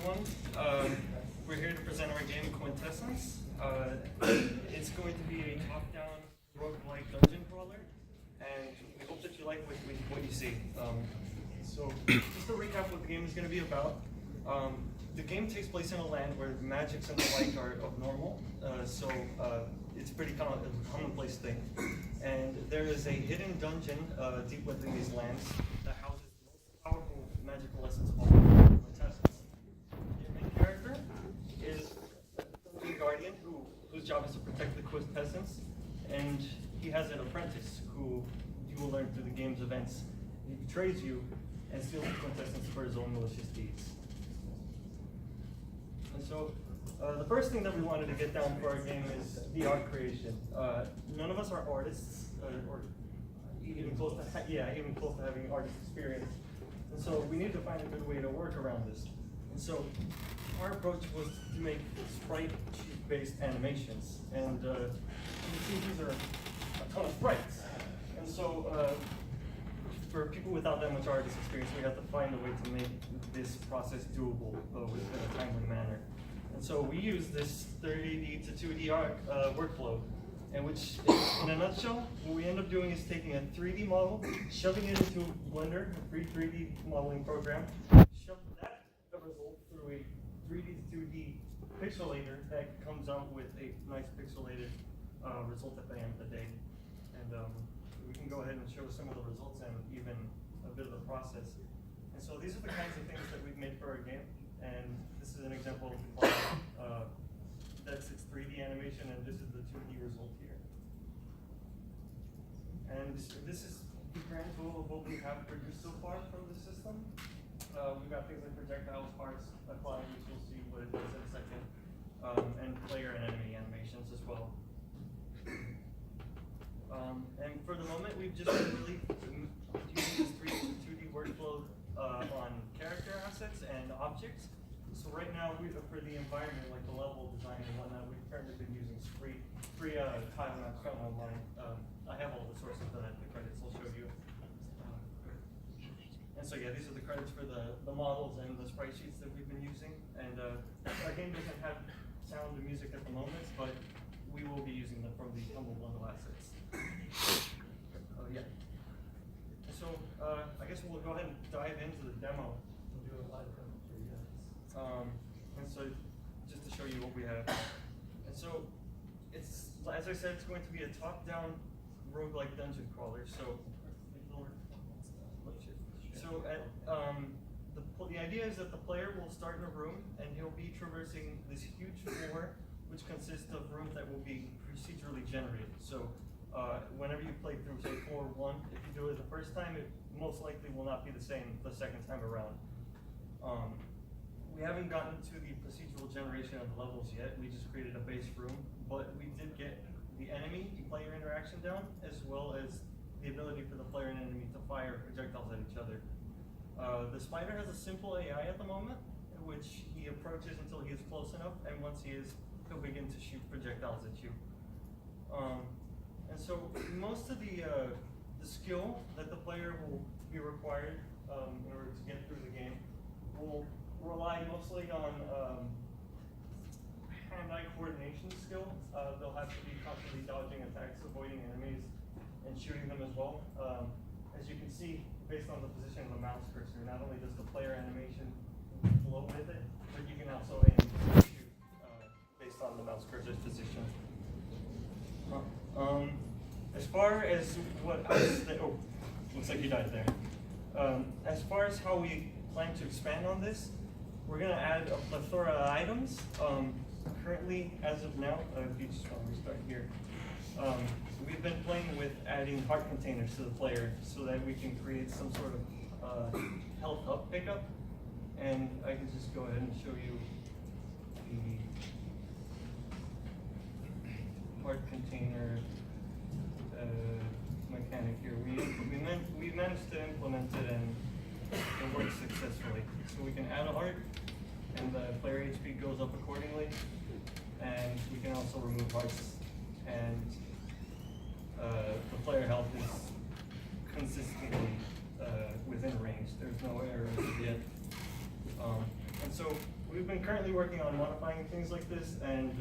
everyone. We're here to present our game Quintessence. It's going to be a top-down roguelike dungeon crawler, and we hope that you like what you see. So, just to recap what the game is going to be about, the game takes place in a land where magics and the like are abnormal, so it's pretty a commonplace thing. And there is a hidden dungeon deep within these lands that houses the most powerful magical essence of all, Quintessence. Your main character is a dungeon guardian whose job is to protect the Quintessence, and he has an apprentice who you will learn through the game's events. He betrays you and steals the Quintessence for his own malicious deeds. And so, the first thing that we wanted to get down for our game is the art creation. None of us are artists, or even close to having artist experience. And so we needed to find a good way to work around this. And so our approach was to make sprite-based animations. And you can see these are a ton of sprites. And so for people without that much artist experience, we had to find a way to make this process doable within a timely manner. And so we use this 3D to 2D art workflow, in which, in a nutshell, what we end up doing is taking a 3D model, shoving it into Blender, a free 3D modeling program, shove that result through a 3D to 2D pixelator that comes out with a nice pixelated result at the end of the day. And we can go ahead and show some of the results and even a bit of the process. And so these are the kinds of things that we've made for our game. And this is an example of that's its 3D animation, and this is the 2D result here. And this is the grand total of what we have produced so far from the system. We've got things like projectiles, parts, applying, which you'll see what it does in a second, and player and enemy animations as well. And for the moment, we've just been really using this 3D to 2D workflow on character assets and objects. So right now, for the environment, like the level design and whatnot, we've currently been using free tile maps found online. I have all the sources for that, the credits I'll show you. And so yeah, these are the credits for the models and the sprite sheets that we've been using. And our game doesn't have sound and music at the moment, but we will be using them from the Humble Bundle assets. Yeah. And so I guess we'll go ahead and dive into the demo. We'll do a live demo for you guys. And so just to show you what we have. And so it's, as I said, it's going to be a top-down roguelike dungeon crawler. So the idea is that the player will start in a room and he'll be traversing this huge floor, which consists of rooms that will be procedurally generated. So whenever you play through, say, floor 1, if you do it the first time, it most likely will not be the same the second time around. We haven't gotten to the procedural generation of the levels yet. We just created a base room, but we did get the enemy-player interaction down, as well as the ability for the player and enemy to fire projectiles at each other. The spider has a simple AI at the moment, in which he approaches until he is close enough, and once he is, he'll begin to shoot projectiles at you. And so most of the skill that the player will be required in order to get through the game will rely mostly on hand-eye coordination skill. They'll have to be constantly dodging attacks, avoiding enemies, and shooting them as well. As you can see, based on the position of the mouse cursor, not only does the player animation flow with it, but you can also aim and shoot based on the mouse cursor's position. As far as what looks like you died there. As far as how we plan to expand on this, we're going to add a plethora of items. Currently, as of now, if you just want to restart here, we've been playing with adding heart containers to the player so that we can create some sort of health up pickup. And I can just go ahead and show you the heart container mechanic here. We managed to implement it and it works successfully. So we can add a heart and the player HP goes up accordingly. And we can also remove hearts, and the player health is consistently within range. There's no errors yet. And so we've been currently working on modifying things like this, and